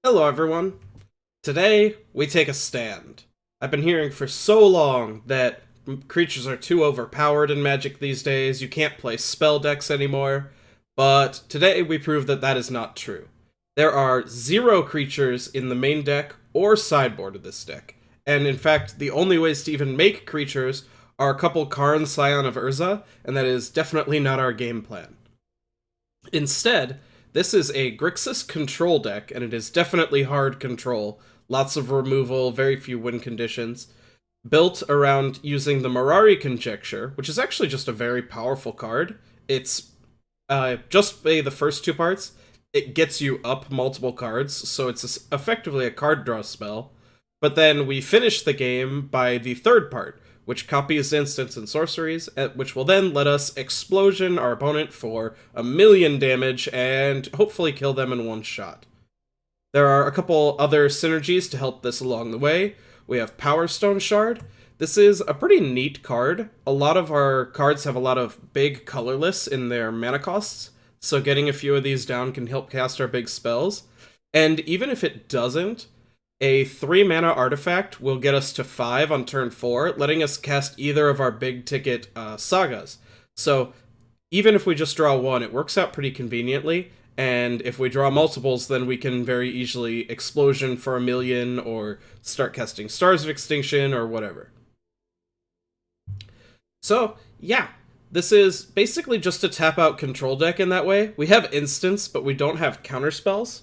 Hello everyone! Today, we take a stand. I've been hearing for so long that creatures are too overpowered in Magic these days, you can't play spell decks anymore, but today we prove that that is not true. There are 0 creatures in the main deck or sideboard of this deck, and in fact, the only ways to even make creatures are a couple Karn, Scion of Urza, and that is definitely not our game plan. Instead, this is a Grixis control deck, and it is definitely hard control. Lots of removal, very few win conditions. Built around using the Mirari Conjecture, which is actually just a very powerful card. It's just play the first 2 parts. It gets you up multiple cards, so it's effectively a card draw spell. But then we finish the game by the 3rd part, which copies instants and sorceries, which will then let us explosion our opponent for 1,000,000 damage and hopefully kill them in one shot. There are a couple other synergies to help this along the way. We have Powerstone Shard. This is a pretty neat card. A lot of our cards have a lot of big colorless in their mana costs, so getting a few of these down can help cast our big spells. And even if it doesn't, a 3 mana artifact will get us to 5 on turn 4, letting us cast either of our big ticket sagas. So even if we just draw 1, it works out pretty conveniently, and if we draw multiples, then we can very easily explosion for 1,000,000 or start casting Stars of Extinction or whatever. So yeah, this is basically just a tap out control deck in that way. We have instants, but we don't have counterspells.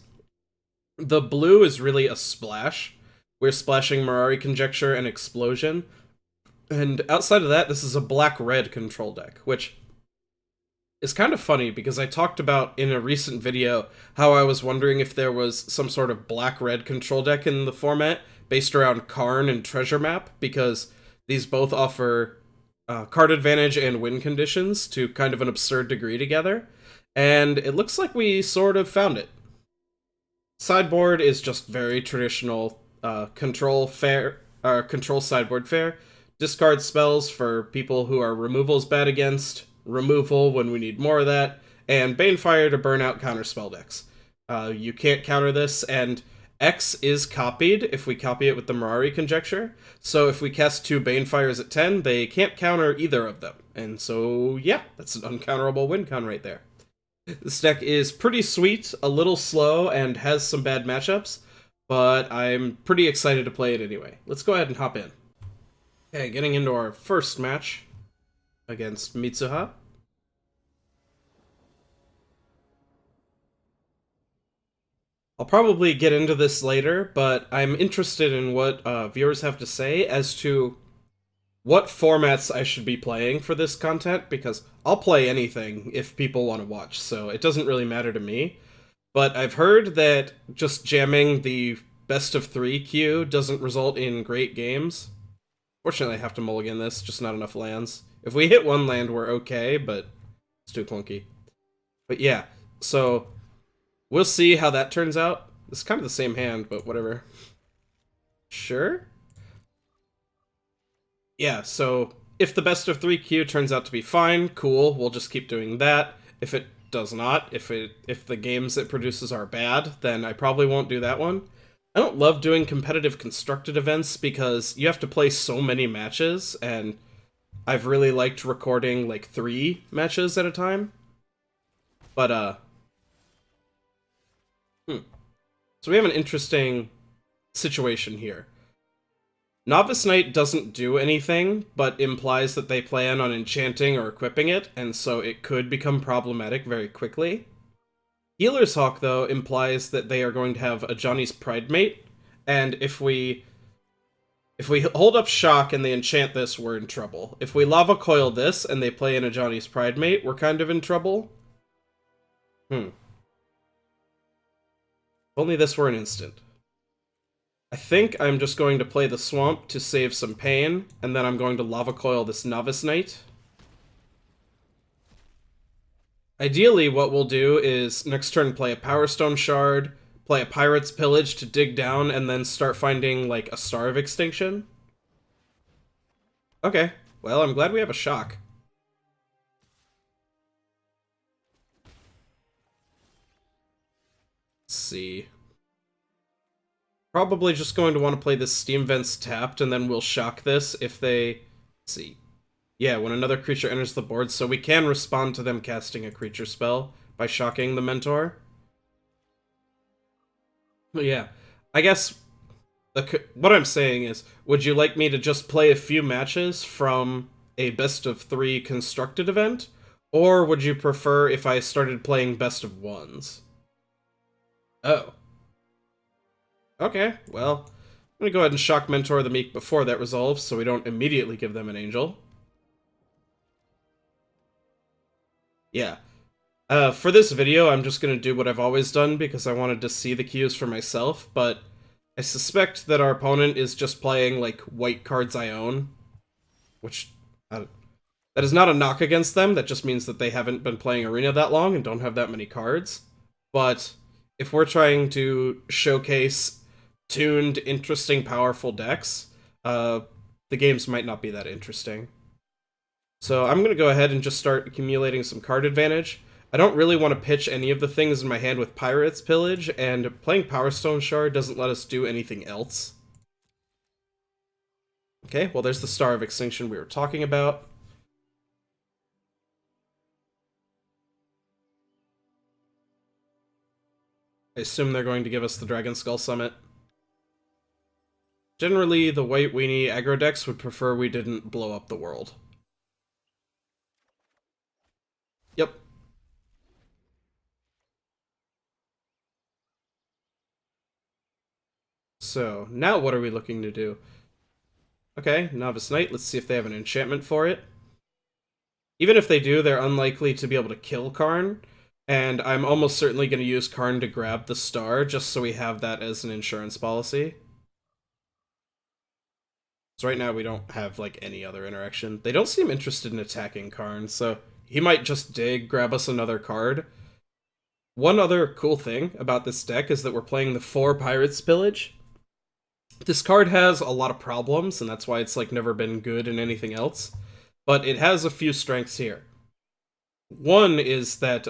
The blue is really a splash. We're splashing Mirari Conjecture and Explosion. And outside of that, this is a black-red control deck, which is kind of funny because I talked about in a recent video how I was wondering if there was some sort of black-red control deck in the format based around Karn and Treasure Map, because these both offer card advantage and win conditions to kind of an absurd degree together. And it looks like we sort of found it. Sideboard is just very traditional control sideboard fare. Discard spells for people who are removals bad against, removal when we need more of that, and Banefire to burn out counter spell decks. You can't counter this, and X is copied if we copy it with the Mirari Conjecture. So if we cast 2 Banefires at 10, they can't counter either of them. And so yeah, that's an uncounterable win con right there. This deck is pretty sweet, a little slow, and has some bad matchups, but I'm pretty excited to play it anyway. Let's go ahead and hop in. Okay, getting into our first match against Mitsuha. I'll probably get into this later, but I'm interested in what viewers have to say as to what formats I should be playing for this content, because I'll play anything if people want to watch, so it doesn't really matter to me. But I've heard that just jamming the best of 3 queue doesn't result in great games. Fortunately, I have to mulligan this, just not enough lands. If we hit 1 land, we're okay, but it's too clunky. But yeah, so we'll see how that turns out. It's kind of the same hand, but whatever. Sure? Yeah, so if the best of 3 queue turns out to be fine, cool, we'll just keep doing that. If it does not, if the games it produces are bad, then I probably won't do that one. I don't love doing competitive constructed events because you have to play so many matches, and I've really liked recording like 3 matches at a time. But so we have an interesting situation here. Novice Knight doesn't do anything, but implies that they plan on enchanting or equipping it, and so it could become problematic very quickly. Healer's Hawk, though, implies that they are going to have a Johnny's Pridemate, and if we hold up Shock and they enchant this, we're in trouble. If we Lava Coil this and they play in a Johnny's Pridemate, we're kind of in trouble. If only this were an instant. I think I'm just going to play the Swamp to save some pain, and then I'm going to Lava Coil this Novice Knight. Ideally, what we'll do is next turn play a Powerstone Shard, play a Pirate's Pillage to dig down, and then start finding, like, a Star of Extinction. Okay, well, I'm glad we have a Shock. Let's see. Probably just going to want to play this Steam Vents tapped, and then we'll shock this if they... Let's see. Yeah, when another creature enters the board, so we can respond to them casting a creature spell by shocking the Mentor. But yeah, I guess what I'm saying is, would you like me to just play a few matches from a best of 3 constructed event? Or would you prefer if I started playing best of 1s? Oh. Okay, well, I'm gonna go ahead and shock Mentor the Meek before that resolves, so we don't immediately give them an Angel. Yeah. For this video, I'm just gonna do what I've always done because I wanted to see the cues for myself, but I suspect that our opponent is just playing, like, white cards I own, which, that is not a knock against them, that just means that they haven't been playing Arena that long and don't have that many cards. But if we're trying to showcase tuned, interesting, powerful decks, the games might not be that interesting. So I'm going to go ahead and just start accumulating some card advantage. I don't really want to pitch any of the things in my hand with Pirates Pillage, and playing Powerstone Shard doesn't let us do anything else. Okay, well there's the Star of Extinction we were talking about. I assume they're going to give us the Dragonskull Summit. Generally, the white weenie aggro decks would prefer we didn't blow up the world. Yep. So, now what are we looking to do? Okay, Novice Knight, let's see if they have an enchantment for it. Even if they do, they're unlikely to be able to kill Karn, and I'm almost certainly going to use Karn to grab the star, just so we have that as an insurance policy. So right now we don't have, like, any other interaction. They don't seem interested in attacking Karn, so he might just dig, grab us another card. One other cool thing about this deck is that we're playing the 4 Pirates Pillage. This card has a lot of problems, and that's why it's, like, never been good in anything else. But it has a few strengths here. One is that,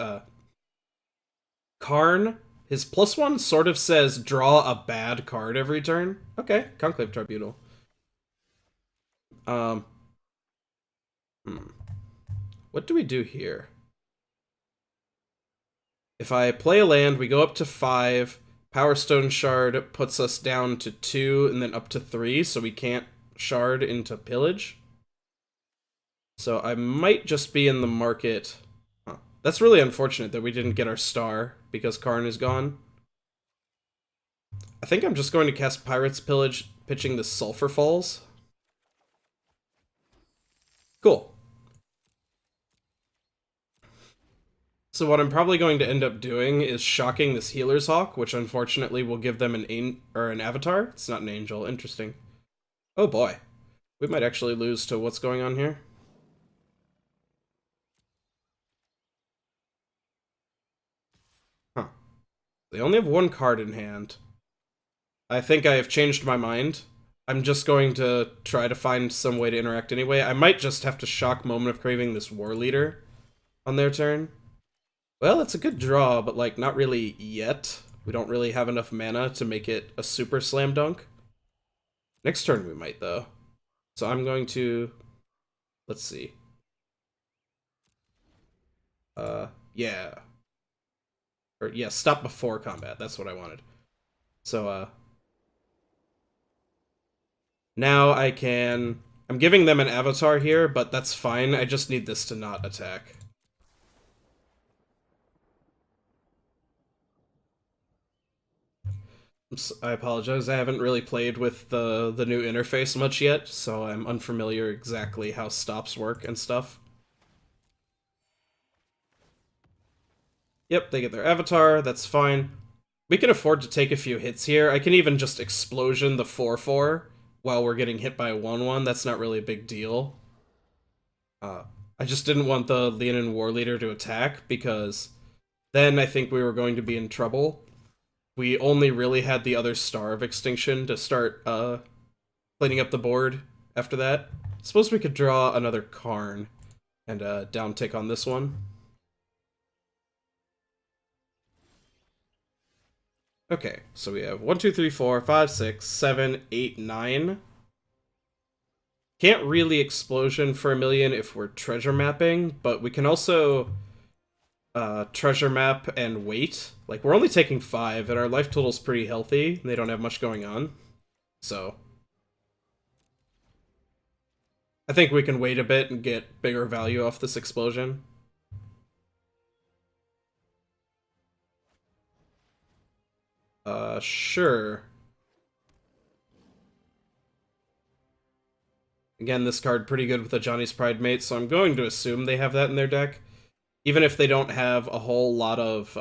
Karn, his +1 sort of says, draw a bad card every turn. Okay, Conclave Tribunal. What do we do here? If I play a land, we go up to 5, Powerstone Shard puts us down to 2, and then up to 3, so we can't shard into Pillage. So I might just be in the market. Huh. That's really unfortunate that we didn't get our star, because Karn is gone. I think I'm just going to cast Pirates Pillage, pitching the Sulfur Falls. Cool. So what I'm probably going to end up doing is shocking this Healer's Hawk, which unfortunately will give them an avatar. It's not an angel. Interesting. Oh boy. We might actually lose to what's going on here. Huh. They only have 1 card in hand. I think I have changed my mind. I'm just going to try to find some way to interact anyway. I might just have to shock Moment of Craving this War Leader on their turn. Well, it's a good draw, but, like, not really yet. We don't really have enough mana to make it a super slam dunk. Next turn we might, though. So I'm going to... Let's see. Yeah. Or, yeah, stop before combat. That's what I wanted. So, now I can... I'm giving them an avatar here, but that's fine. I just need this to not attack. I apologize, I haven't really played with the new interface much yet, so I'm unfamiliar exactly how stops work and stuff. Yep, they get their avatar, that's fine. We can afford to take a few hits here. I can even just explosion the 4/4 while we're getting hit by a 1/1, that's not really a big deal. I just didn't want the Leonin War Leader to attack, because then I think we were going to be in trouble. We only really had the other Star of Extinction to start cleaning up the board after that. Suppose we could draw another Karn and down tick on this one. Okay, so we have 1, 2, 3, 4, 5, 6, 7, 8, 9. Can't really explosion for 1,000,000 if we're treasure mapping, but we can also treasure map and wait. Like, we're only taking 5, and our life total's pretty healthy. They don't have much going on. So I think we can wait a bit and get bigger value off this explosion. Sure. Again, this card pretty good with a Johnny's Pride mate, so I'm going to assume they have that in their deck. Even if they don't have a whole lot of,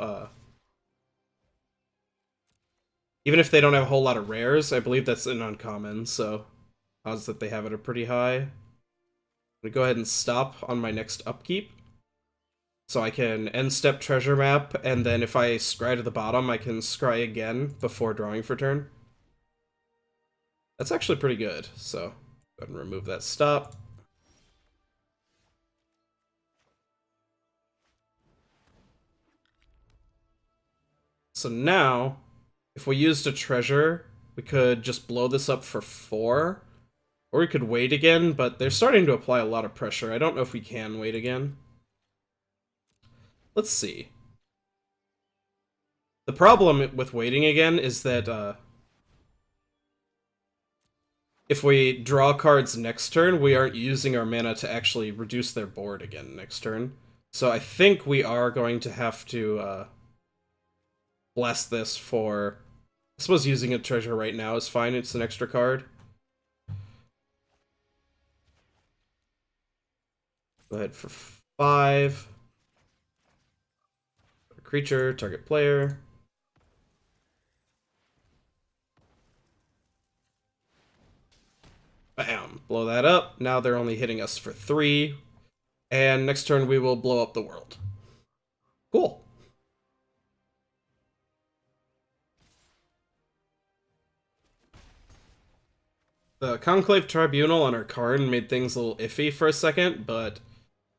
even if they don't have a whole lot of rares, I believe that's an uncommon, so odds that they have it are pretty high. I'm gonna go ahead and stop on my next upkeep. So I can end step treasure map, and then if I scry to the bottom, I can scry again before drawing for turn. That's actually pretty good, so go ahead and remove that stop. So now, if we used a treasure, we could just blow this up for 4, or we could wait again, but they're starting to apply a lot of pressure. I don't know if we can wait again. Let's see. The problem with waiting again is that if we draw cards next turn, we aren't using our mana to actually reduce their board again next turn. So I think we are going to have to blast this for... I suppose using a treasure right now is fine, it's an extra card. Go ahead for 5. Creature, target player. Bam! Blow that up. Now they're only hitting us for 3. And next turn we will blow up the world. Cool. The Conclave Tribunal on our Karn made things a little iffy for a second, but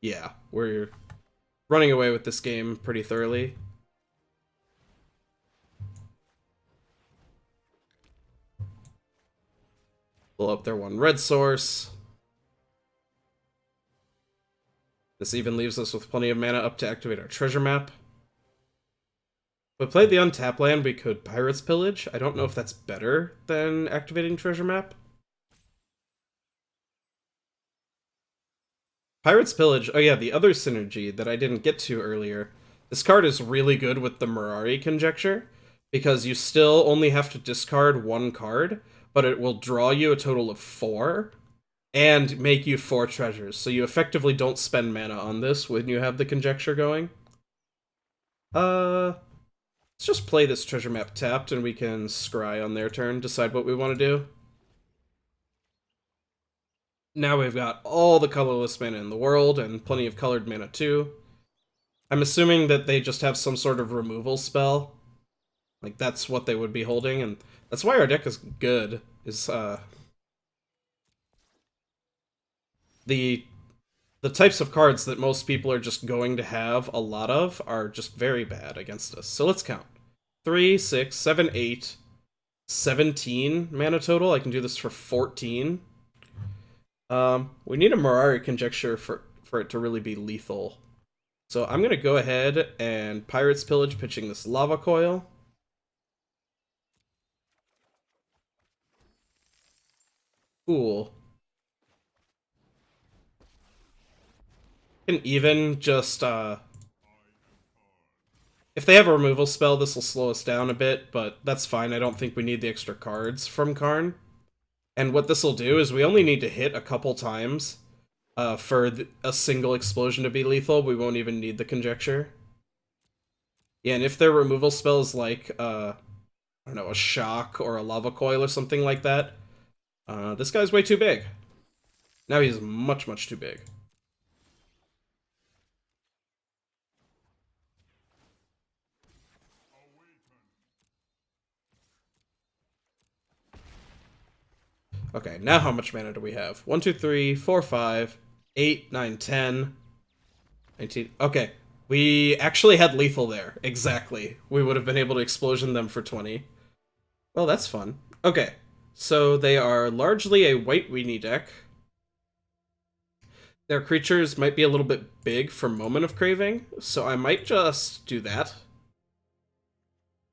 yeah, we're running away with this game pretty thoroughly. Blow up their 1 red source. This even leaves us with plenty of mana up to activate our treasure map. If we played the untap land, we could Pirate's Pillage. I don't know if that's better than activating treasure map. Pirate's Pillage, oh yeah, the other synergy that I didn't get to earlier. This card is really good with the Mirari Conjecture, because you still only have to discard 1 card, but it will draw you a total of 4, and make you 4 treasures, so you effectively don't spend mana on this when you have the Conjecture going. Let's just play this treasure map tapped, and we can scry on their turn, decide what we want to do. Now we've got all the colorless mana in the world, and plenty of colored mana too. I'm assuming that they just have some sort of removal spell. Like, that's what they would be holding, and that's why our deck is good, is, the types of cards that most people are just going to have a lot of are just very bad against us. So let's count. 3, 6, 7, 8, 17 mana total. I can do this for 14. We need a Mirari Conjecture for it to really be lethal. So I'm gonna go ahead and Pirate's Pillage, pitching this Lava Coil. Cool. Can even just, if they have a removal spell, this will slow us down a bit, but that's fine. I don't think we need the extra cards from Karn. And what this will do is we only need to hit a couple times for a single explosion to be lethal. We won't even need the Conjecture. Yeah, and if their removal spell is like, I don't know, a Shock or a Lava Coil or something like that, this guy's way too big. Now he's much, much too big. Okay, now how much mana do we have? 1, 2, 3, 4, 5, 8, 9, 10, 19. Okay, We actually had lethal there. Exactly. We would have been able to explosion them for 20. Well, that's fun. Okay, so they are largely a white weenie deck. Their creatures might be a little bit big for Moment of Craving, so I might just do that.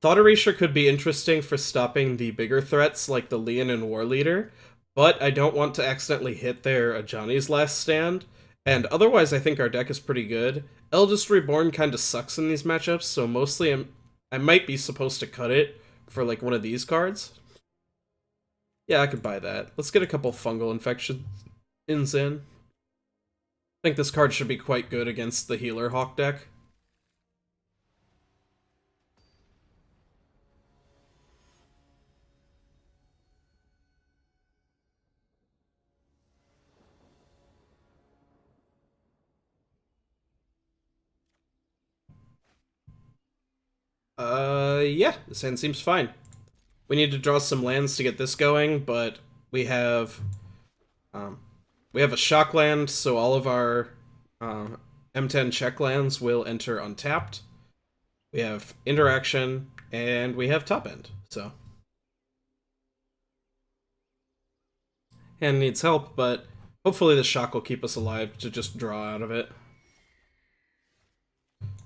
Thought Erasure could be interesting for stopping the bigger threats like the Leon and War Leader, but I don't want to accidentally hit their Ajani's Last Stand, and otherwise I think our deck is pretty good. Eldest Reborn kind of sucks in these matchups, so mostly I might be supposed to cut it for like one of these cards. Yeah, I could buy that. Let's get a couple Fungal Infections in. I think this card should be quite good against the Healer Hawk deck. Yeah, this hand seems fine. We need to draw some lands to get this going, but we have a shock land, so all of our M10 check lands will enter untapped. We have interaction, and we have top end, so. Hand needs help, but hopefully the shock will keep us alive to just draw out of it.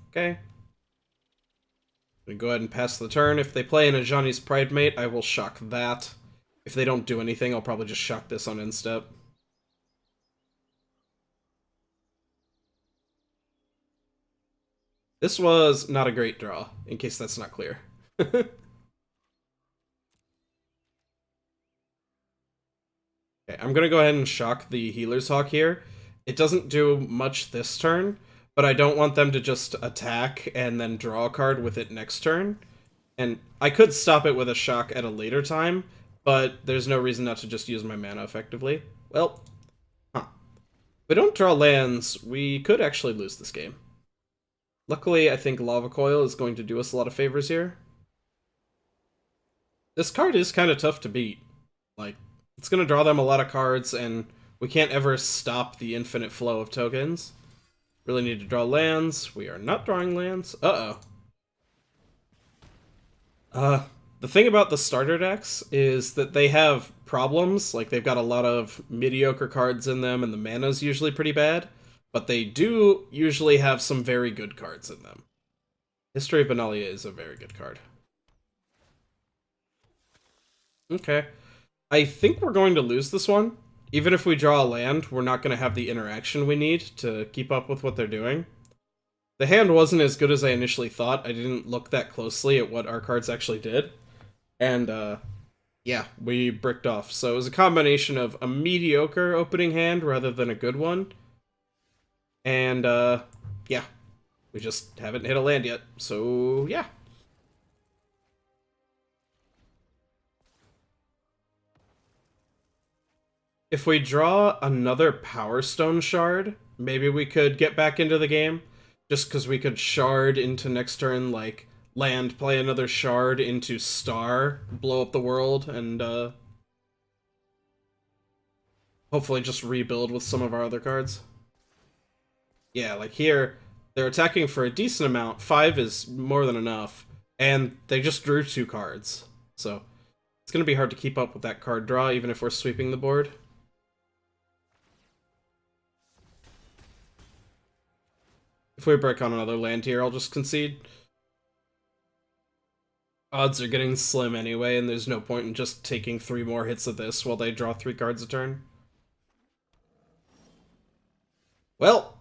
Okay. We go ahead and pass the turn. If they play an Ajani's Pridemate, I will shock that. If they don't do anything, I'll probably just shock this on instep. This was not a great draw, in case that's not clear. Okay, I'm gonna go ahead and shock the Healer's Hawk here. It doesn't do much this turn, but I don't want them to just attack and then draw a card with it next turn. And I could stop it with a shock at a later time, but there's no reason not to just use my mana effectively. Well, If we don't draw lands, we could actually lose this game. Luckily, I think Lava Coil is going to do us a lot of favors here. This card is kind of tough to beat. Like, it's going to draw them a lot of cards, and we can't ever stop the infinite flow of tokens. Really need to draw lands. We are not drawing lands. Uh-oh. The thing about the starter decks is that they have problems. Like, they've got a lot of mediocre cards in them, and the mana's usually pretty bad. But they do usually have some very good cards in them. History of Benalia is a very good card. Okay. I think we're going to lose this one. Even if we draw a land, we're not going to have the interaction we need to keep up with what they're doing. The hand wasn't as good as I initially thought. I didn't look that closely at what our cards actually did. And, yeah, we bricked off. So it was a combination of a mediocre opening hand rather than a good one. And, yeah, we just haven't hit a land yet. So, yeah. If we draw another Powerstone Shard, maybe we could get back into the game. Just because we could shard into next turn, like, land, play another shard into Star, blow up the world, and, hopefully just rebuild with some of our other cards. Yeah, like here, they're attacking for a decent amount. 5 is more than enough. And they just drew 2 cards. So, it's going to be hard to keep up with that card draw, even if we're sweeping the board. If we break on another land here, I'll just concede. Odds are getting slim anyway, and there's no point in just taking 3 more hits of this while they draw 3 cards a turn. Well,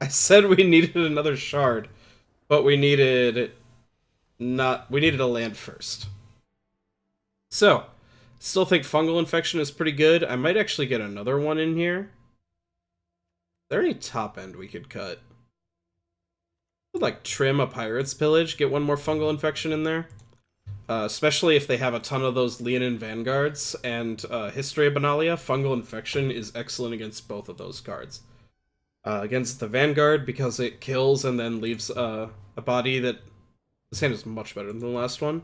I said we needed another shard, but we needed a land first. So, still think Fungal Infection is pretty good. I might actually get another one in here. Is there any top end we could cut? I would like trim a Pirate's Pillage, get one more Fungal Infection in there. Especially if they have a ton of those Leonin Vanguards, and History of Benalia, Fungal Infection is excellent against both of those cards. Against the Vanguard, because it kills and then leaves a body that... This hand is much better than the last one.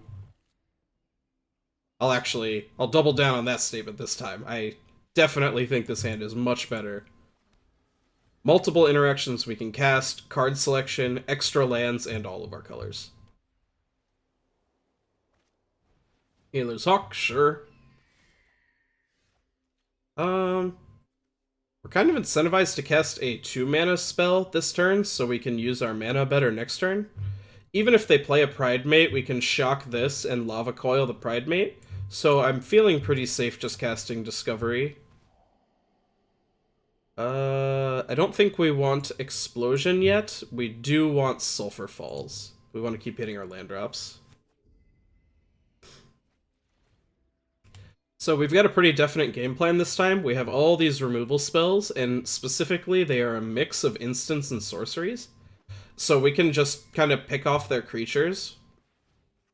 I'll double down on that statement this time. I definitely think this hand is much better. Multiple interactions we can cast, card selection, extra lands, and all of our colors. Healer's Hawk, sure. We're kind of incentivized to cast a 2-mana spell this turn, so we can use our mana better next turn. Even if they play a Pridemate, we can shock this and Lava Coil the Pridemate, so I'm feeling pretty safe just casting Discovery. I don't think we want Explosion yet. We do want Sulfur Falls. We want to keep hitting our land drops. So we've got a pretty definite game plan this time. We have all these removal spells, and specifically they are a mix of instants and sorceries. So we can just kind of pick off their creatures.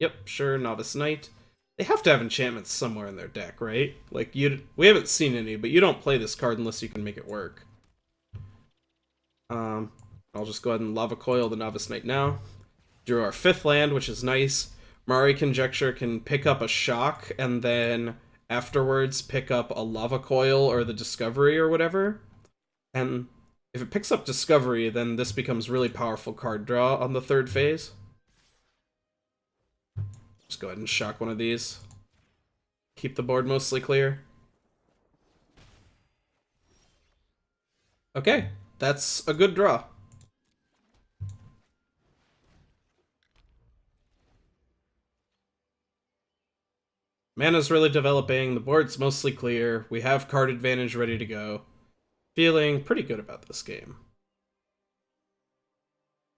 Yep, sure, Novice Knight. They have to have enchantments somewhere in their deck, right? Like, we haven't seen any, but you don't play this card unless you can make it work. I'll just go ahead and Lava Coil the Novice Knight now. Drew our 5th land, which is nice. Mirari Conjecture can pick up a Shock, and then afterwards pick up a Lava Coil or the Discovery or whatever. And if it picks up Discovery, then this becomes really powerful card draw on the 3rd phase. Just go ahead and shock one of these. Keep the board mostly clear. Okay, that's a good draw. Mana's really developing, the board's mostly clear, we have card advantage ready to go. Feeling pretty good about this game.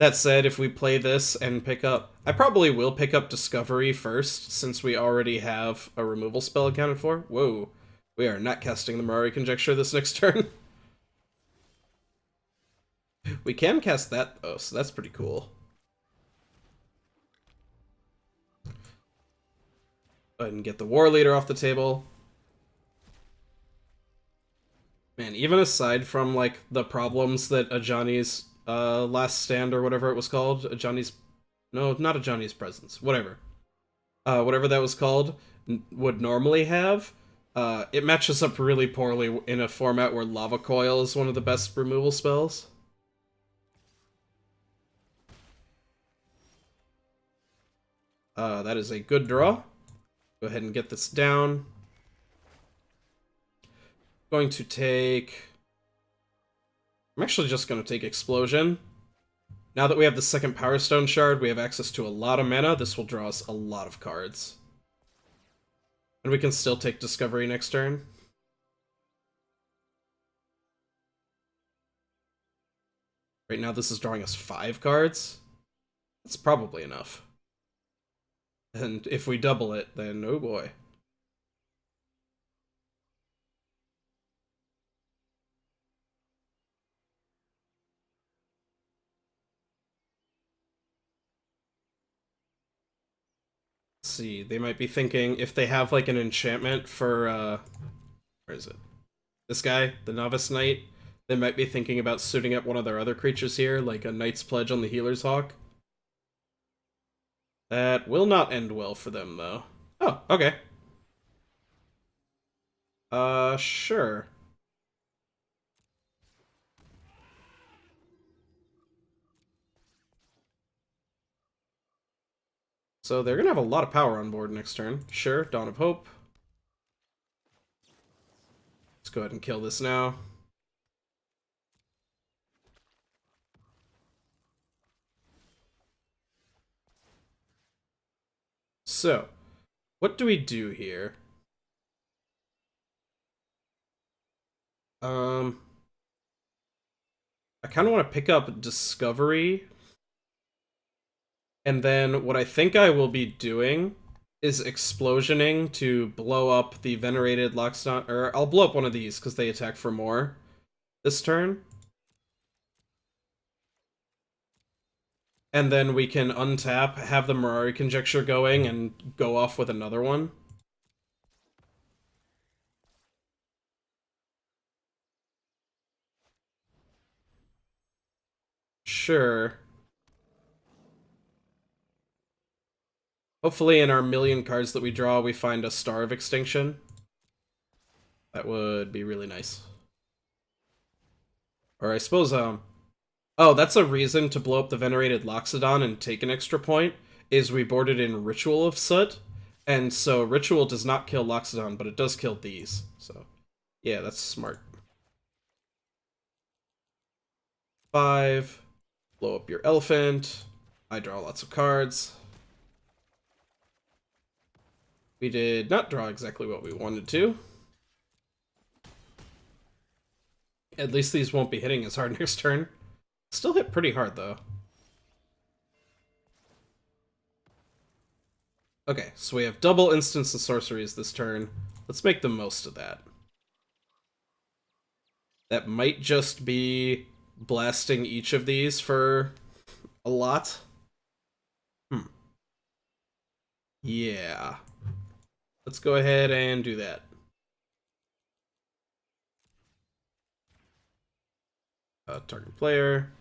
That said, if we play this and pick up... I probably will pick up Discovery first, since we already have a removal spell accounted for. Whoa. We are not casting the Mirari Conjecture this next turn. We can cast that, though, so that's pretty cool. Go ahead and get the War Leader off the table. Man, even aside from, like, the problems that Ajani's Last Stand or whatever it was called, Ajani's... No, not Ajani's Presence. Whatever. Whatever that was called, would normally have, it matches up really poorly in a format where Lava Coil is one of the best removal spells. That is a good draw. Go ahead and get this down. Going to take... I'm actually just going to take Explosion. Now that we have the 2nd Powerstone Shard, we have access to a lot of mana. This will draw us a lot of cards. And we can still take Discovery next turn. Right now this is drawing us 5 cards. That's probably enough. And if we double it, then oh boy. Let's see, they might be thinking, if they have like an enchantment for, where is it? This guy, the Novice Knight, they might be thinking about suiting up one of their other creatures here, like a Knight's Pledge on the Healer's Hawk. That will not end well for them, though. Oh, okay. Sure. So they're gonna have a lot of power on board next turn. Sure, Dawn of Hope. Let's go ahead and kill this now. So, what do we do here? I kind of want to pick up Discovery. And then what I think I will be doing is Explosioning to blow up the Venerated Lockstone... Or I'll blow up one of these because they attack for more this turn. And then we can untap, have the Mirari Conjecture going, and go off with another one. Sure. Hopefully in our million cards that we draw, we find a Star of Extinction. That would be really nice. Or I suppose, oh, that's a reason to blow up the Venerated Loxodon and take an extra point, is we boarded in Ritual of Soot, and so Ritual does not kill Loxodon, but it does kill these. So, yeah, that's smart. 5. Blow up your elephant. I draw lots of cards. We did not draw exactly what we wanted to. At least these won't be hitting as hard next turn. Still hit pretty hard, though. Okay, so we have double instants and sorceries this turn. Let's make the most of that. That might just be blasting each of these for a lot. Yeah. Let's go ahead and do that. Target player.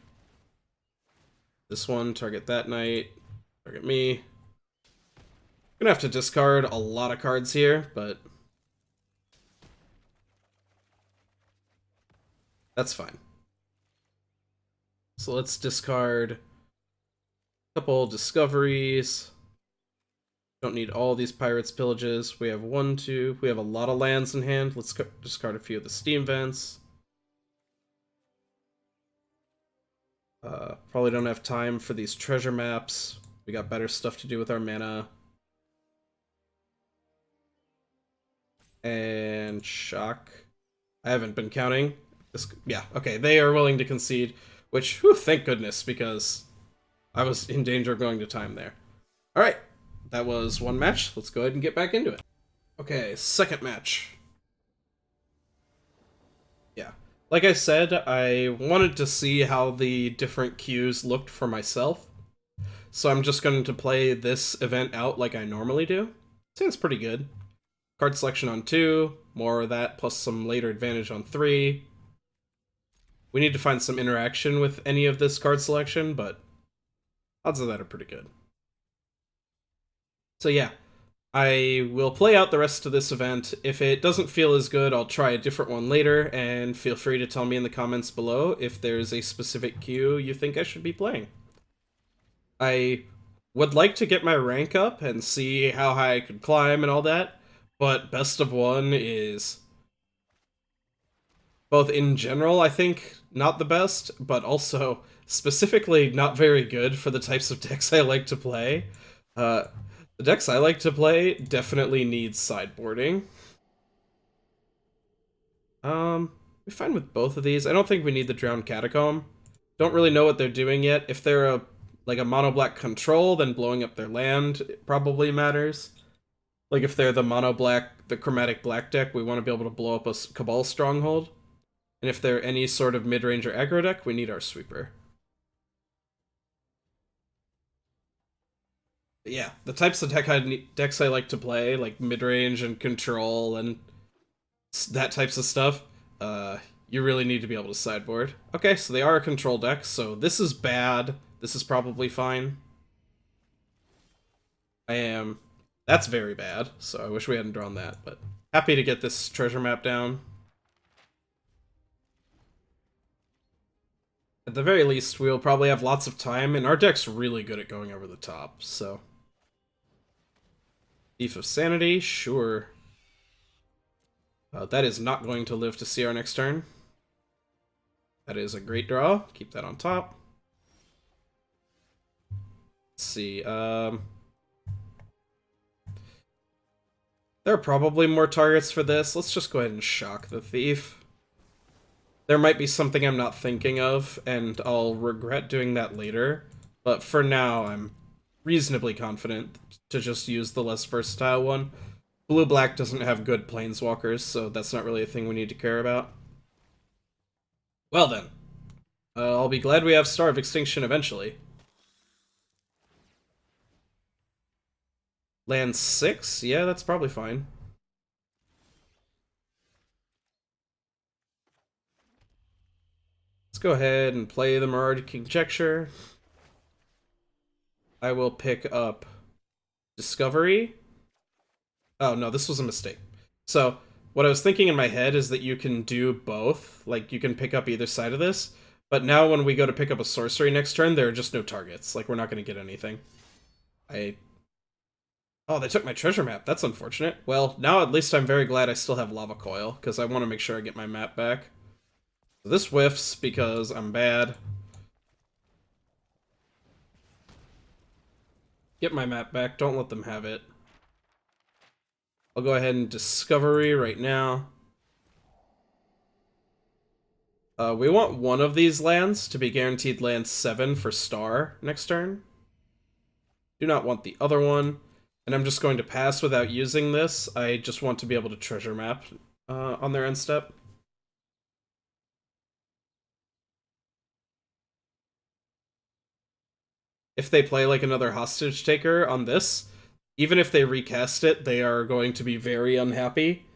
This one, target that knight. Target me. Gonna have to discard a lot of cards here, but that's fine. So let's discard a couple discoveries. Don't need all these pirates' pillages. We have 1, 2. We have a lot of lands in hand. Let's discard a few of the steam vents. Probably don't have time for these treasure maps. We got better stuff to do with our mana. And shock. I haven't been counting. Yeah, okay, they are willing to concede, which, whew, thank goodness, because I was in danger of going to time there. Alright, that was one match. Let's go ahead and get back into it. Okay, second match. Yeah. Like I said, I wanted to see how the different queues looked for myself. So I'm just going to play this event out like I normally do. Seems pretty good. Card selection on 2, more of that, plus some later advantage on 3. We need to find some interaction with any of this card selection, but odds of that are pretty good. So yeah, I will play out the rest of this event. If it doesn't feel as good, I'll try a different one later, and feel free to tell me in the comments below if there's a specific queue you think I should be playing. I would like to get my rank up and see how high I could climb and all that, but best of one is both in general, I think, not the best, but also specifically not very good for the types of decks I like to play. The decks I like to play definitely need sideboarding. We're fine with both of these. I don't think we need the Drowned Catacomb. Don't really know what they're doing yet. If they're like a mono black control, then blowing up their land probably matters. Like if they're the mono black, the chromatic black deck, we want to be able to blow up a Cabal Stronghold. And if they're any sort of mid-range or aggro deck, we need our sweeper. But yeah, the types of decks I like to play, like mid-range and control and that types of stuff, you really need to be able to sideboard. Okay, so they are a control deck, so this is bad. This is probably fine. That's very bad, so I wish we hadn't drawn that, but happy to get this treasure map down. At the very least, we'll probably have lots of time, and our deck's really good at going over the top, so. Thief of Sanity, sure. That is not going to live to see our next turn. That is a great draw. Keep that on top. Let's see, there are probably more targets for this. Let's just go ahead and shock the Thief. There might be something I'm not thinking of, and I'll regret doing that later. But for now, I'm reasonably confident to just use the less versatile one. Blue-black doesn't have good planeswalkers, so that's not really a thing we need to care about. Well then, I'll be glad we have Star of Extinction eventually. Land 6? Yeah, that's probably fine. Let's go ahead and play the Mirari Conjecture. I will pick up Discovery. Oh no, this was a mistake. So, what I was thinking in my head is that you can do both. Like, you can pick up either side of this. But now when we go to pick up a sorcery next turn, there are just no targets. Like, we're not going to get anything. Oh, they took my treasure map. That's unfortunate. Well, now at least I'm very glad I still have Lava Coil, because I want to make sure I get my map back. So this whiffs because I'm bad. Get my map back. Don't let them have it. I'll go ahead and Discovery right now. We want one of these lands to be guaranteed land 7 for Star next turn. Do not want the other one. And I'm just going to pass without using this. I just want to be able to treasure map on their end step. If they play like another hostage taker on this, even if they recast it, they are going to be very unhappy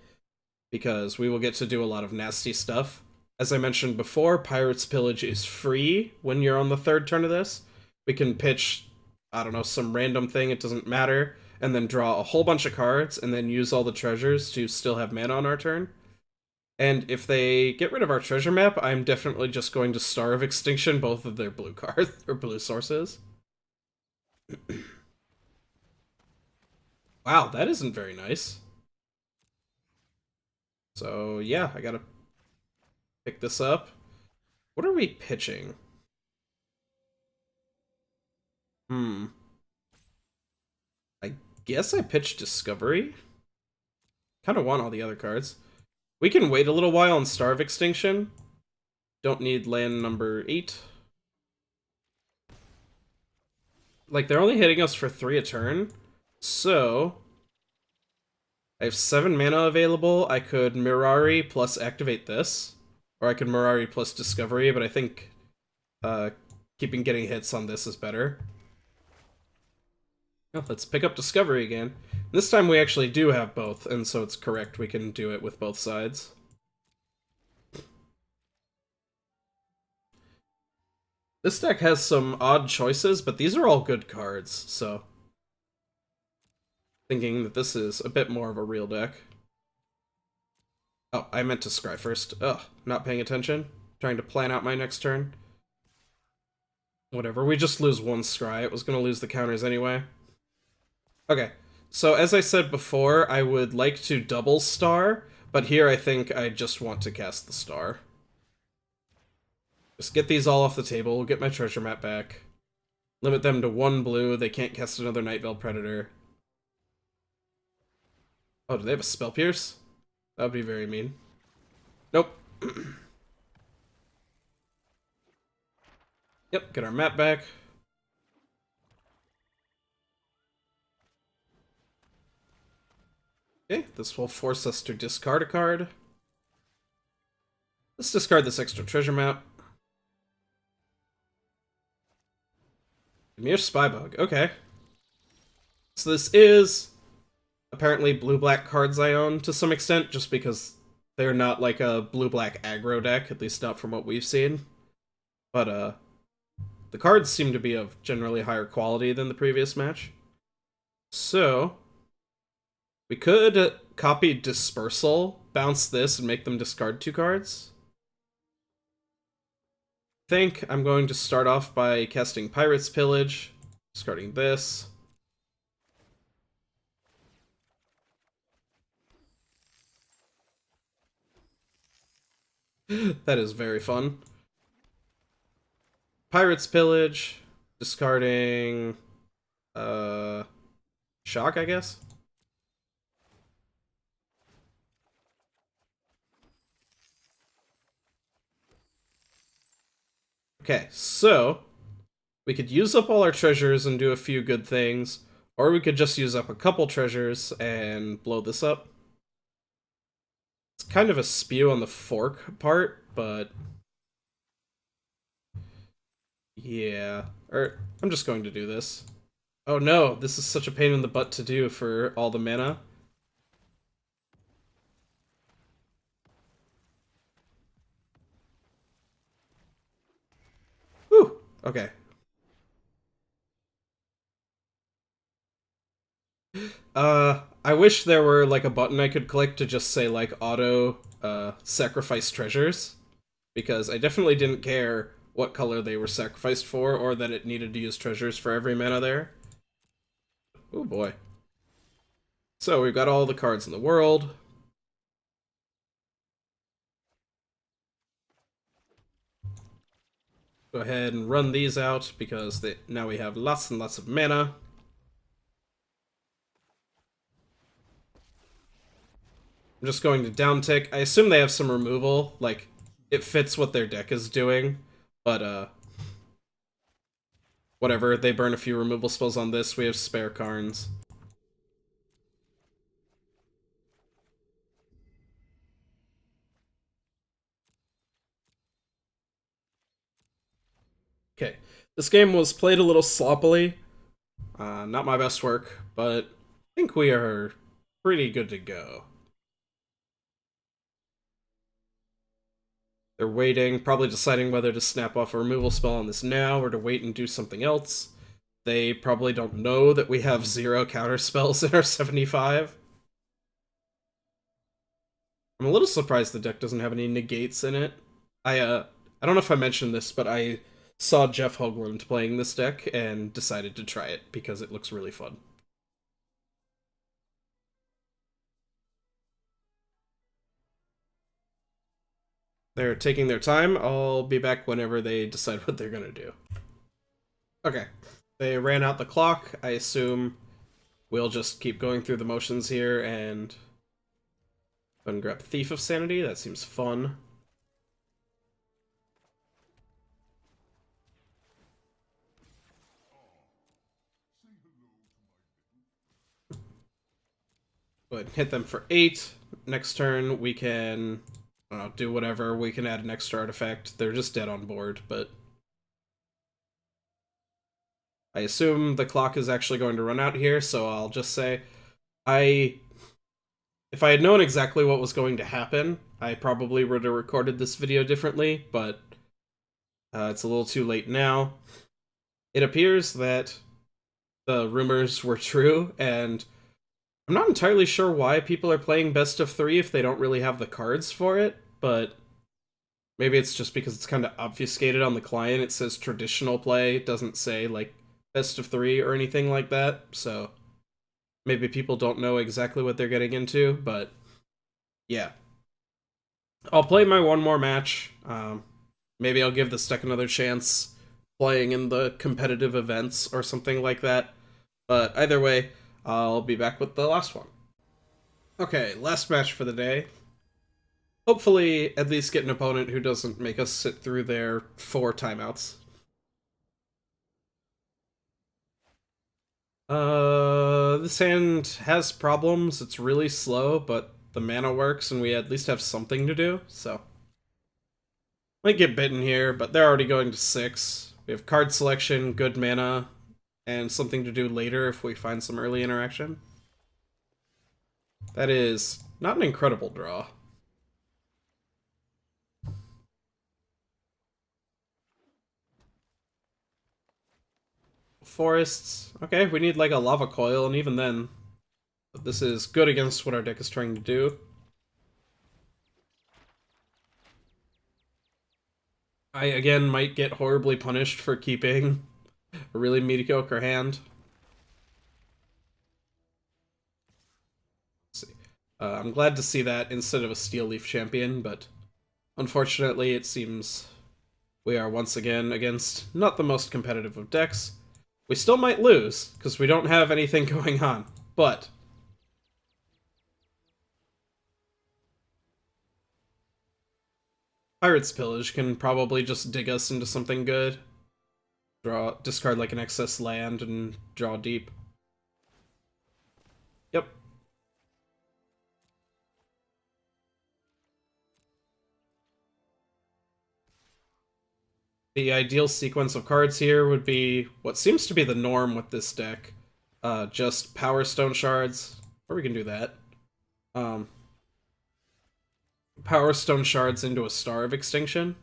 because we will get to do a lot of nasty stuff. As I mentioned before, Pirate's Pillage is free when you're on the 3rd turn of this. We can pitch, I don't know, some random thing, it doesn't matter, and then draw a whole bunch of cards, and then use all the treasures to still have mana on our turn. And if they get rid of our treasure map, I'm definitely just going to Star of Extinction both of their blue cards, or blue sources. Wow, that isn't very nice. So, yeah, I gotta pick this up. What are we pitching? I guess I pitched Discovery. Kind of want all the other cards. We can wait a little while on Star of Extinction. Don't need land number 8. Like, they're only hitting us for 3 a turn. So, I have 7 mana available. I could Mirari plus activate this. Or I could Mirari plus Discovery, but I think keeping getting hits on this is better. Oh, let's pick up Discovery again. This time we actually do have both, and so it's correct. We can do it with both sides. This deck has some odd choices, but these are all good cards, so... Thinking that this is a bit more of a real deck. Oh, I meant to scry first. Ugh, not paying attention. Trying to plan out my next turn. Whatever, we just lose 1 scry. It was going to lose the counters anyway. Okay, so as I said before, I would like to double Star, but here I think I just want to cast the Star. Just get these all off the table, get my treasure map back. Limit them to 1 blue, they can't cast another Night Veil Predator. Oh, do they have a Spell Pierce? That would be very mean. Nope. Yep, get our map back. Okay, this will force us to discard a card. Let's discard this extra treasure map. Mere Spybug, okay. So this is apparently blue-black cards I own to some extent, just because they're not like a blue-black aggro deck, at least not from what we've seen. But, the cards seem to be of generally higher quality than the previous match. So, we could copy Dispersal, bounce this, and make them discard 2 cards. I think I'm going to start off by casting Pirate's Pillage, discarding this. That is very fun. Pirate's Pillage, discarding Shock, I guess. Okay, so we could use up all our treasures and do a few good things, or we could just use up a couple treasures and blow this up. It's kind of a spew on the fork part, but yeah. Or I'm just going to do this. Oh no, this is such a pain in the butt to do for all the mana. Whew, okay. I wish there were like a button I could click to just say like auto sacrifice treasures, because I definitely didn't care what color they were sacrificed for, or that it needed to use treasures for every mana there. Oh boy. So we've got all the cards in the world. Go ahead and run these out, because now we have lots and lots of mana. I'm just going to downtick. I assume they have some removal, like, it fits what their deck is doing, but, whatever, they burn a few removal spells on this, we have spare Karns. Okay, this game was played a little sloppily. Not my best work, but I think we are pretty good to go. They're waiting, probably deciding whether to snap off a removal spell on this now or to wait and do something else. They probably don't know that we have 0 counter spells in our 75. I'm a little surprised the deck doesn't have any negates in it. I don't know if I mentioned this, but I saw Jeff Hoagland playing this deck and decided to try it because it looks really fun. They're taking their time. I'll be back whenever they decide what they're gonna do. Okay. They ran out the clock. I assume we'll just keep going through the motions here and grab Thief of Sanity. That seems fun. Go ahead and hit them for 8. Next turn, we can do whatever. We can add an extra artifact. They're just dead on board, but I assume the clock is actually going to run out here, so I'll just say if I had known exactly what was going to happen, I probably would have recorded this video differently, but it's a little too late now. It appears that the rumors were true, and I'm not entirely sure why people are playing best of 3 if they don't really have the cards for it, but maybe it's just because it's kind of obfuscated on the client. It says traditional play, it doesn't say, like, best of 3 or anything like that, so maybe people don't know exactly what they're getting into, but yeah. I'll play my one more match. Maybe I'll give this deck another chance playing in the competitive events or something like that, but either way, I'll be back with the last one. Okay, last match for the day. Hopefully, at least get an opponent who doesn't make us sit through their 4 timeouts. This hand has problems. It's really slow, but the mana works, and we at least have something to do, so. Might get bitten here, but they're already going to 6. We have card selection, good mana, and something to do later if we find some early interaction. That is not an incredible draw. Forests. Okay, we need like a Lava Coil, and even then, this is good against what our deck is trying to do. I, again, might get horribly punished for keeping a really mediocre hand. Let's see. I'm glad to see that instead of a Steel Leaf Champion, but unfortunately it seems we are once again against not the most competitive of decks. We still might lose, because we don't have anything going on, but Pirate's Pillage can probably just dig us into something good. Discard like an excess land and draw deep. Yep. The ideal sequence of cards here would be what seems to be the norm with this deck. Just Powerstone Shards, or we can do that. Powerstone Shards into a Star of Extinction.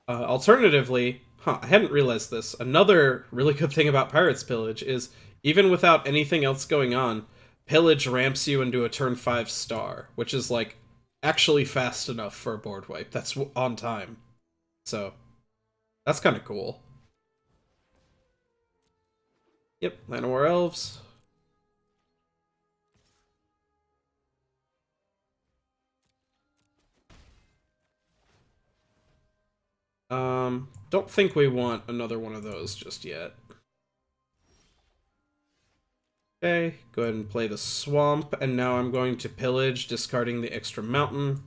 Alternatively, I hadn't realized this. Another really good thing about Pirate's Pillage is, even without anything else going on, Pillage ramps you into a turn 5 star, which is like actually fast enough for a board wipe. That's on time. So that's kind of cool. Yep, Llanowar Elves. Don't think we want another one of those just yet. Okay, go ahead and play the Swamp, and now I'm going to Pillage, discarding the extra mountain.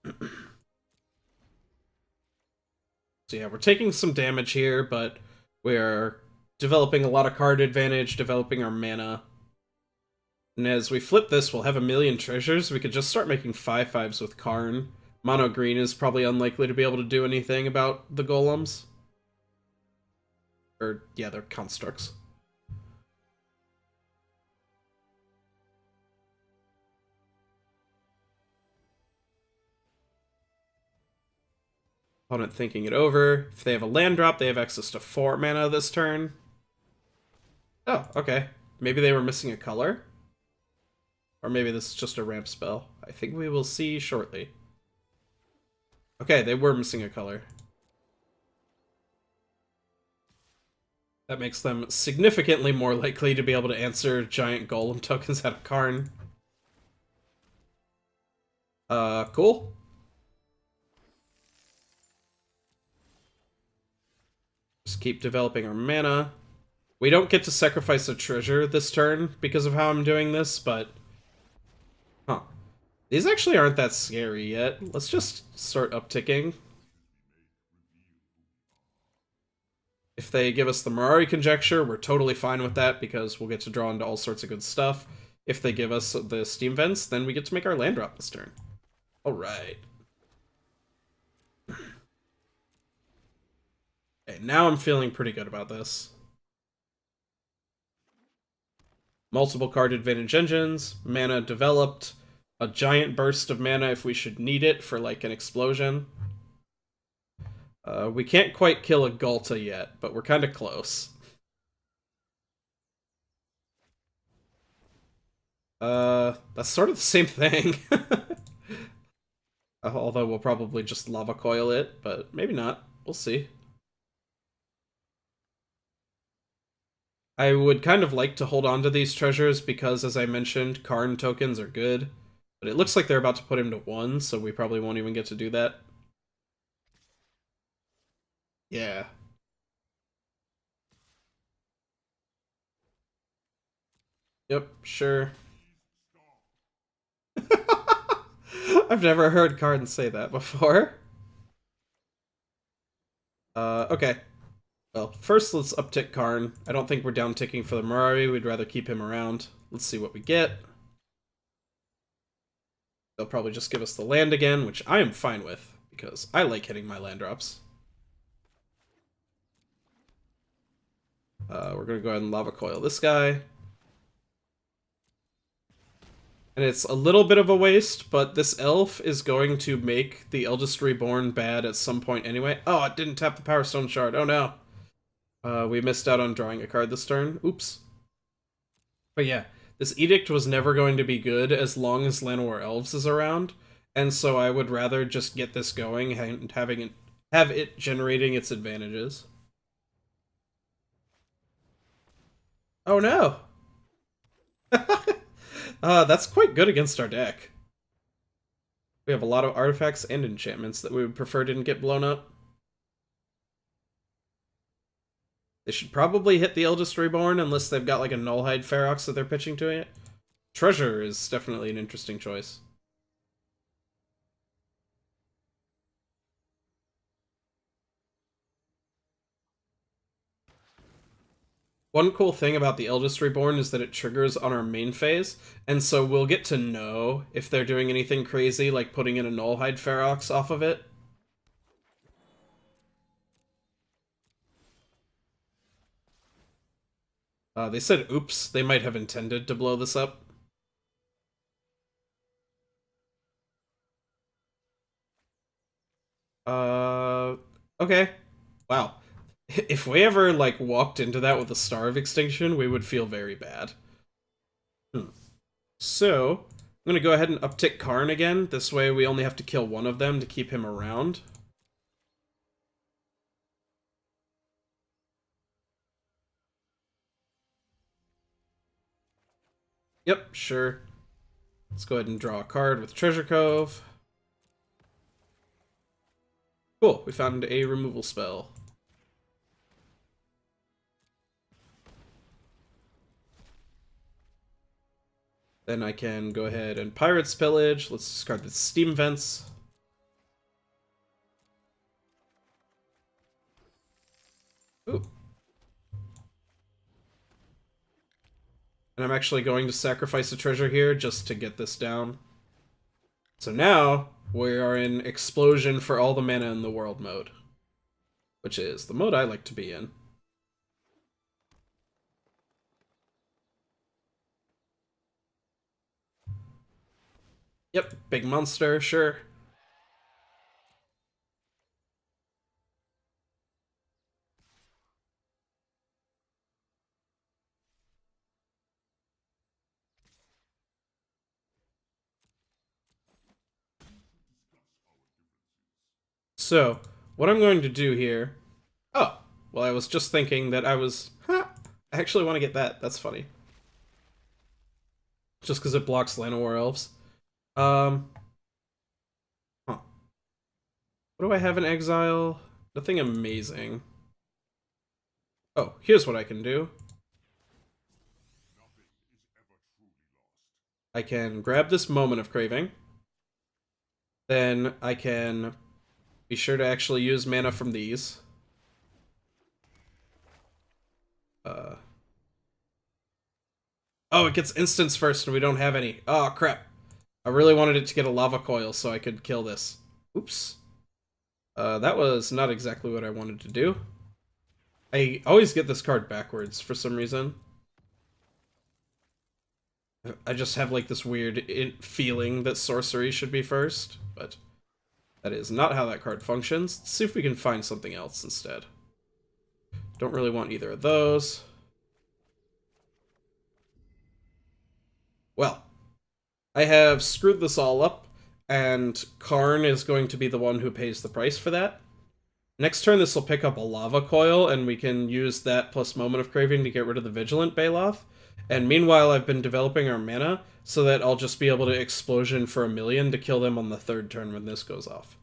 So yeah, we're taking some damage here, but we're developing a lot of card advantage, developing our mana. And as we flip this, we'll have a million treasures. We could just start making 5/5s with Karn. Mono green is probably unlikely to be able to do anything about the golems. Or, yeah, they're constructs. Opponent thinking it over. If they have a land drop, they have access to 4 mana this turn. Oh, okay. Maybe they were missing a color? Or maybe this is just a ramp spell. I think we will see shortly. Okay, they were missing a color. That makes them significantly more likely to be able to answer giant golem tokens out of Karn. Cool. Just keep developing our mana. We don't get to sacrifice a treasure this turn because of how I'm doing this, but... Huh. These actually aren't that scary yet. Let's just start upticking. If they give us the Mirari Conjecture, we're totally fine with that because we'll get to draw into all sorts of good stuff. If they give us the Steam Vents, then we get to make our land drop this turn. Alright. Okay, now I'm feeling pretty good about this. Multiple card advantage engines, mana developed, a giant burst of mana if we should need it for like an explosion. We can't quite kill a Ghalta yet, but we're kind of close. That's sort of the same thing. Although we'll probably just Lava Coil it, but maybe not. We'll see. I would kind of like to hold on to these treasures because, as I mentioned, Karn tokens are good. But it looks like they're about to put him to 1, so we probably won't even get to do that. Yeah. Yep, sure. I've never heard Karn say that before. Okay. Well, first let's uptick Karn. I don't think we're down ticking for the Mirari. We'd rather keep him around. Let's see what we get. They'll probably just give us the land again, which I am fine with, because I like hitting my land drops. We're going to go ahead and Lava Coil this guy. And it's a little bit of a waste, but this elf is going to make the Eldest Reborn bad at some point anyway. Oh, it didn't tap the Powerstone Shard. Oh no. We missed out on drawing a card this turn. Oops. But yeah, this Edict was never going to be good as long as Llanowar Elves is around, and so I would rather just get this going and have it generating its advantages. Oh no! That's quite good against our deck. We have a lot of artifacts and enchantments that we would prefer didn't get blown up. They should probably hit the Eldest Reborn unless they've got like a Nullhide Ferox that they're pitching to it. Treasure is definitely an interesting choice. One cool thing about the Eldest Reborn is that it triggers on our main phase, and so we'll get to know if they're doing anything crazy, like putting in a Nullhide Ferox off of it. They said oops, they might have intended to blow this up. Okay. Wow. If we ever, like, walked into that with a Star of Extinction, we would feel very bad. So, I'm gonna go ahead and uptick Karn again. This way we only have to kill one of them to keep him around. Yep, sure. Let's go ahead and draw a card with Treasure Cove. Cool, we found a removal spell. Then I can go ahead and Pirate's Pillage. Let's discard the Steam Vents. Ooh. And I'm actually going to sacrifice a treasure here just to get this down. So now, we are in Explosion for all the mana in the world mode. Which is the mode I like to be in. Yep, big monster, sure. So, what I'm going to do here... Oh, well, I was just thinking that I was... Huh, I actually want to get that. That's funny. Just because it blocks Llanowar Elves. Huh. What do I have in exile? Nothing amazing. Oh, here's what I can do. I can grab this Moment of Craving. Then I can be sure to actually use mana from these. Oh, it gets instants first and we don't have any. Oh, crap. I really wanted it to get a Lava Coil so I could kill this. Oops. That was not exactly what I wanted to do. I always get this card backwards for some reason. I just have like this weird feeling that sorcery should be first, but that is not how that card functions. Let's see if we can find something else instead. Don't really want either of those. Well, I have screwed this all up, and Karn is going to be the one who pays the price for that. Next turn, this will pick up a Lava Coil, and we can use that plus Moment of Craving to get rid of the Vigilant Baloth. And meanwhile, I've been developing our mana so that I'll just be able to Explosion for 1,000,000 to kill them on the third turn when this goes off.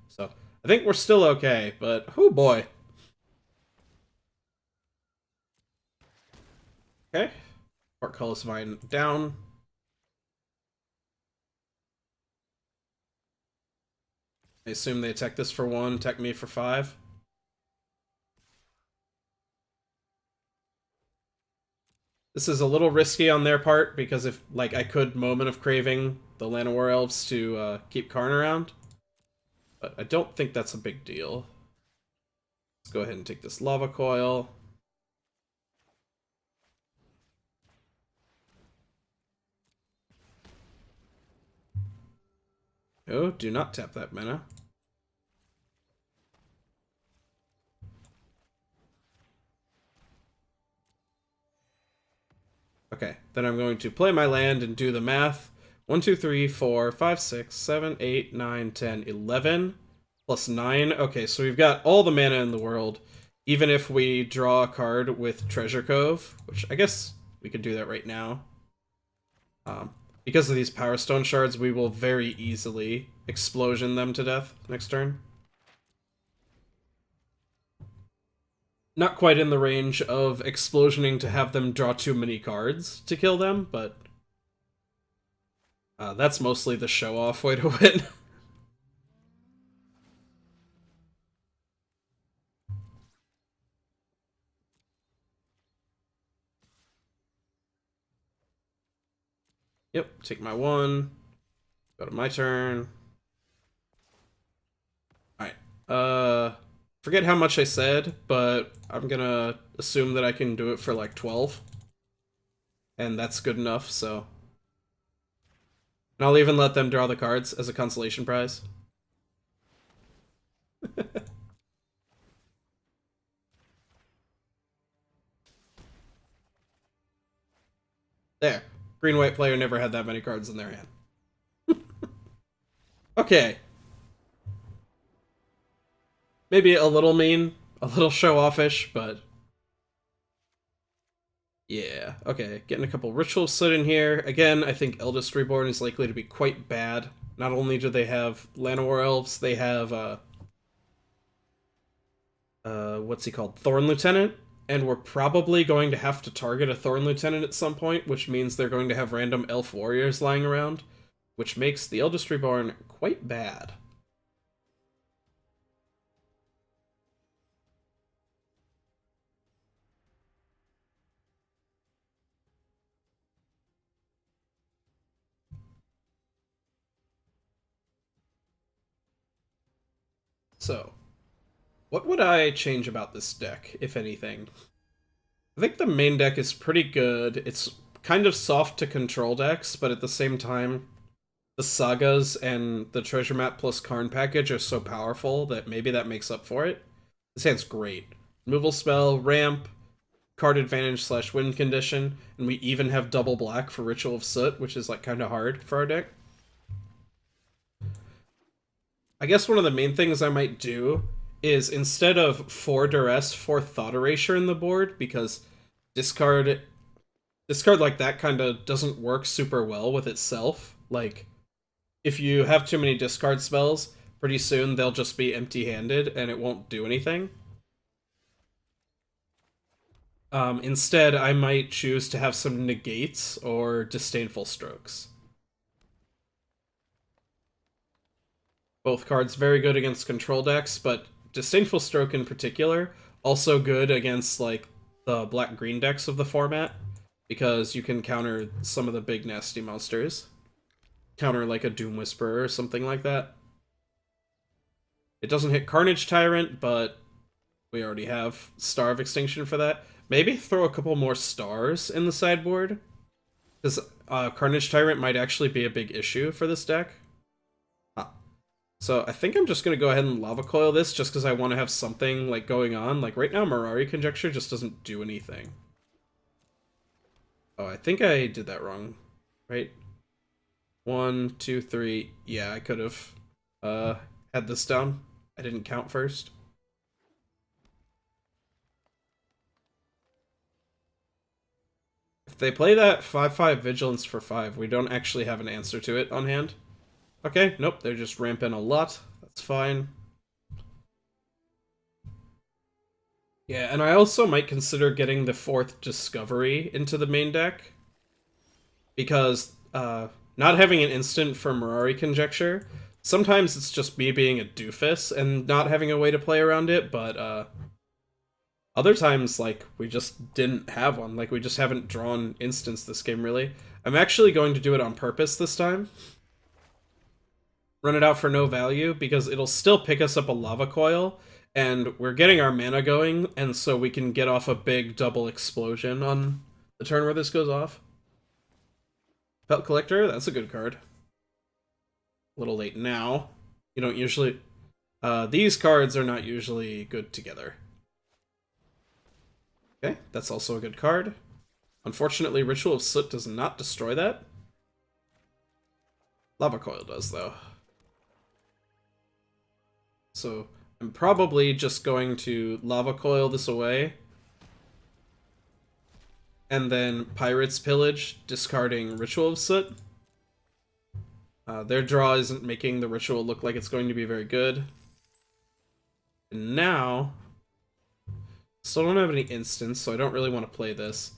So, I think we're still okay, but oh boy. Okay. Portcullis Vine down. I assume they attack this for 1, attack me for 5. This is a little risky on their part, because if, like, I could Moment of Craving the Llanowar Elves to keep Karn around. But I don't think that's a big deal. Let's go ahead and take this Lava Coil. Oh, do not tap that mana. Okay, then I'm going to play my land and do the math. 1, 2, 3, 4, 5, 6, 7, 8, 9, 10, 11. Plus 9. Okay, so we've got all the mana in the world. Even if we draw a card with Treasure Cove, which I guess we could do that right now. Because of these Powerstone Shards, we will very easily Explosion them to death next turn. Not quite in the range of Explosioning to have them draw too many cards to kill them, but that's mostly the show-off way to win. Yep, take my 1. Go to my turn. Alright. Forget how much I said, but I'm gonna assume that I can do it for like 12. And that's good enough, so. And I'll even let them draw the cards as a consolation prize. There. Green-white player never had that many cards in their hand. Okay. Maybe a little mean, a little show-offish, but... yeah, okay. Getting a couple Ritual of Soot in here. Again, I think Eldest Reborn is likely to be quite bad. Not only do they have Llanowar Elves, they have, what's he called? Thorn Lieutenant. And we're probably going to have to target a Thorn Lieutenant at some point, which means they're going to have random Elf Warriors lying around, which makes the Eldest Reborn quite bad. So, what would I change about this deck, if anything? I think the main deck is pretty good. It's kind of soft to control decks, but at the same time, the Sagas and the Treasure Map plus Karn package are so powerful that maybe that makes up for it. This hand's great. Removal spell, ramp, card advantage slash win condition, and we even have double black for Ritual of Soot, which is like kind of hard for our deck. I guess one of the main things I might do is instead of 4 Duress, 4 Thought Erasure in the board, because discard like that kind of doesn't work super well with itself. Like, if you have too many discard spells, pretty soon they'll just be empty-handed and it won't do anything. Instead, I might choose to have some negates or disdainful strokes. Both cards very good against control decks, but disdainful stroke in particular also good against like the black-green decks of the format, because you can counter some of the big nasty monsters. Counter like a Doom Whisperer or something like that. It doesn't hit Carnage Tyrant, but we already have Star of Extinction for that. Maybe throw a couple more stars in the sideboard, because Carnage Tyrant might actually be a big issue for this deck. So I think I'm just going to go ahead and Lava Coil this, just because I want to have something like going on. Like right now, Mirari Conjecture just doesn't do anything. Oh, I think I did that wrong, right? 1, 2, 3. Yeah, I could have had this down. I didn't count first. If they play that 5/5 Vigilance for 5, we don't actually have an answer to it on hand. Okay, nope, they're just ramping a lot. That's fine. Yeah, and I also might consider getting the 4th Discovery into the main deck, because not having an instant for Mirari Conjecture, sometimes it's just me being a doofus and not having a way to play around it, but other times, like, we just didn't have one. Like, we just haven't drawn instants this game, really. I'm actually going to do it on purpose this time. Run it out for no value, because it'll still pick us up a Lava Coil, and we're getting our mana going, and so we can get off a big double explosion on the turn where this goes off. Pelt Collector, that's a good card. A little late now. You don't usually... these cards are not usually good together. Okay, that's also a good card. Unfortunately, Ritual of Soot does not destroy that. Lava Coil does, though. So I'm probably just going to Lava Coil this away. And then Pirate's Pillage, discarding Ritual of Soot. Their draw isn't making the ritual look like it's going to be very good. And now... still don't have any instants, so I don't really want to play this.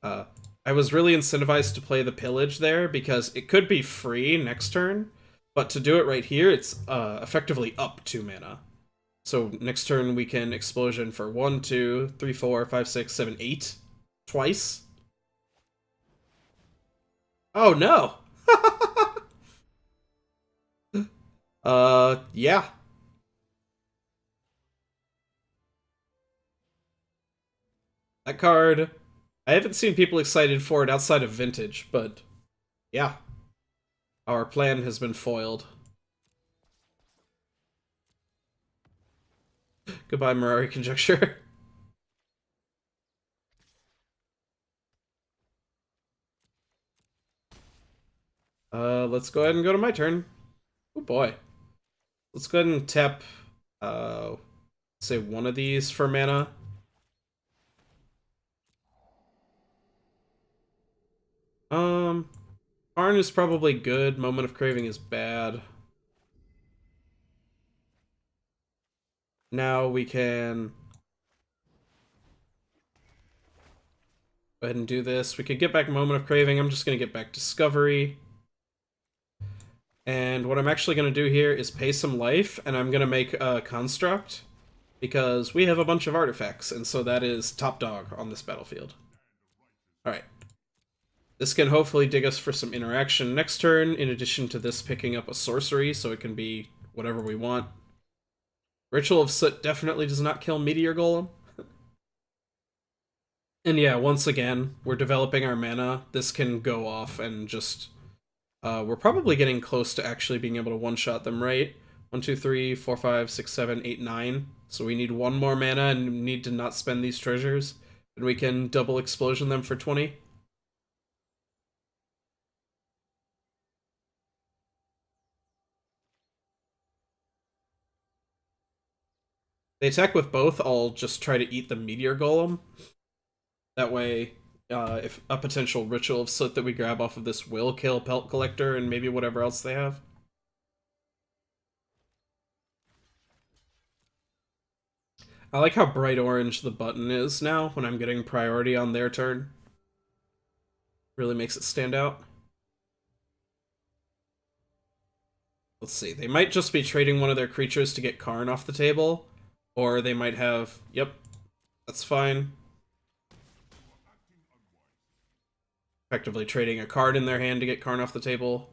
I was really incentivized to play the Pillage there, because it could be free next turn, but to do it right here, it's effectively up 2 mana. So next turn we can Explosion for 1, 2, 3, 4, 5, 6, 7, 8. Twice. Oh no! Yeah. That card... I haven't seen people excited for it outside of Vintage, but yeah. Our plan has been foiled. Goodbye, Mirari Conjecture. Let's go ahead and go to my turn. Oh boy. Let's go ahead and tap, say one of these for mana. Karn is probably good. Moment of Craving is bad. Now we can go ahead and do this. We could get back Moment of Craving. I'm just going to get back Discovery. And what I'm actually going to do here is pay some life, and I'm going to make a Construct, because we have a bunch of artifacts, and so that is top dog on this battlefield. Alright. This can hopefully dig us for some interaction next turn, in addition to this picking up a sorcery, so it can be whatever we want. Ritual of Soot definitely does not kill Meteor Golem. And yeah, once again, we're developing our mana. This can go off and just... we're probably getting close to actually being able to one-shot them, right? 1, 2, 3, 4, 5, 6, 7, 8, 9. So we need one more mana and need to not spend these treasures. And we can double explosion them for 20. They attack with both, I'll just try to eat the Meteor Golem. That way, if a potential Ritual of Soot that we grab off of this will kill Pelt Collector and maybe whatever else they have. I like how bright orange the button is now when I'm getting priority on their turn. Really makes it stand out. Let's see, they might just be trading one of their creatures to get Karn off the table. Or they might have... Yep, that's fine. Effectively trading a card in their hand to get Karn off the table.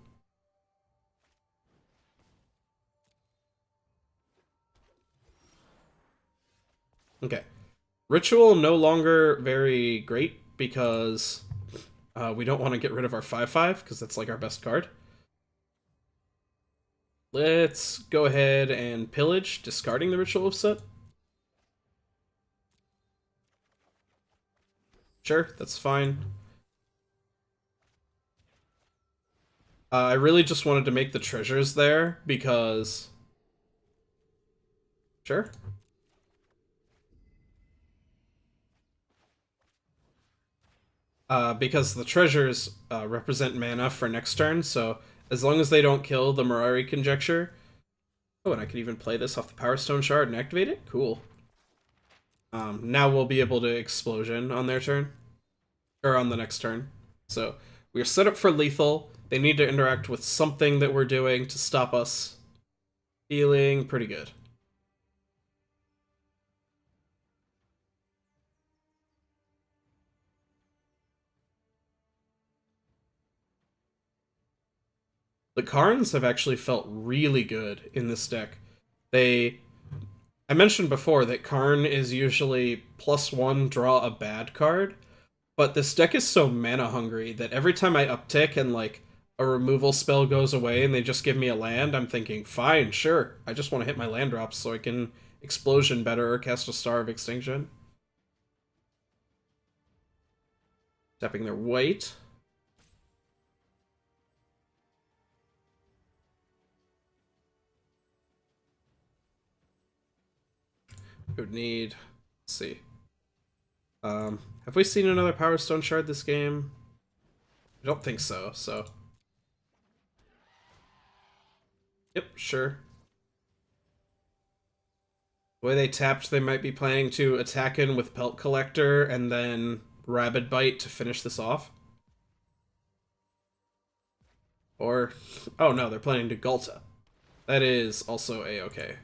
Okay. Ritual no longer very great because we don't want to get rid of our 5/5 because that's like our best card. Let's go ahead and Pillage, discarding the Ritual of Soot. Sure, that's fine. I really just wanted to make the treasures there because... Sure. Because the treasures represent mana for next turn, so as long as they don't kill the Mirari Conjecture... Oh, and I can even play this off the Powerstone Shard and activate it? Cool. Now we'll be able to Explosion on their turn. Or on the next turn. So, we're set up for lethal. They need to interact with something that we're doing to stop us. Feeling pretty good. The Karns have actually felt really good in this deck. I mentioned before that Karn is usually +1, draw a bad card, but this deck is so mana hungry that every time I uptick and like a removal spell goes away and they just give me a land, I'm thinking, fine, sure, I just want to hit my land drops so I can Explosion better or cast a Star of Extinction. Tapping their white. We would need... Let's see. Have we seen another Powerstone Shard this game? I don't think so, so... Yep, sure. The way they tapped, they might be planning to attack in with Pelt Collector and then Rabid Bite to finish this off. Or... Oh no, they're planning to Ghalta. That is also a-okay.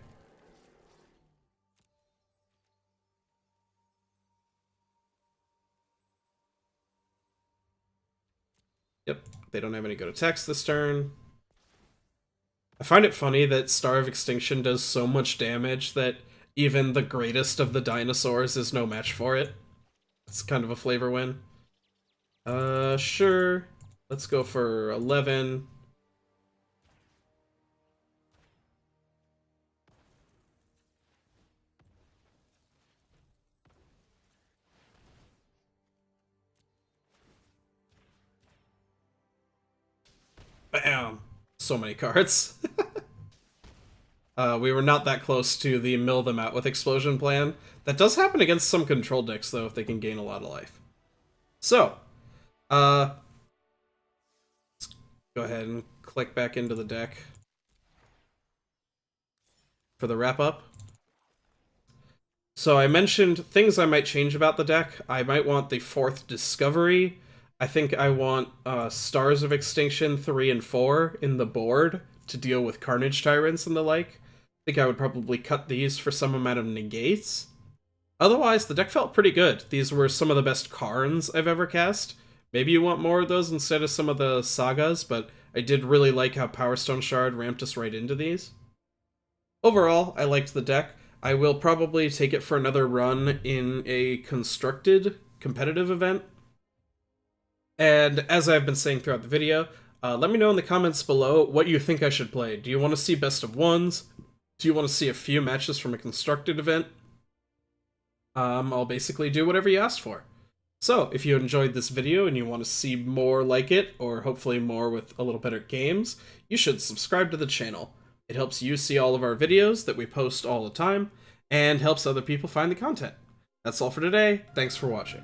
Yep, they don't have any good attacks this turn. I find it funny that Star of Extinction does so much damage that even the greatest of the dinosaurs is no match for it. It's kind of a flavor win. Sure. Let's go for 11. Bam! so many cards. We were not that close to the mill them out with Explosion plan. That does happen against some control decks, though, if they can gain a lot of life. So, let's go ahead and click back into the deck for the wrap-up. So I mentioned things I might change about the deck. I might want the 4th Discovery. I think I want Stars of Extinction 3 and 4 in the board to deal with Carnage Tyrants and the like. I think I would probably cut these for some amount of negates. Otherwise, the deck felt pretty good. These were some of the best Karns I've ever cast. Maybe you want more of those instead of some of the Sagas, but I did really like how Powerstone Shard ramped us right into these. Overall, I liked the deck. I will probably take it for another run in a constructed competitive event. And as I've been saying throughout the video, let me know in the comments below what you think I should play. Do you want to see best of ones? Do you want to see a few matches from a constructed event? I'll basically do whatever you asked for. So, if you enjoyed this video and you want to see more like it, or hopefully more with a little better games, you should subscribe to the channel. It helps you see all of our videos that we post all the time, and helps other people find the content. That's all for today. Thanks for watching.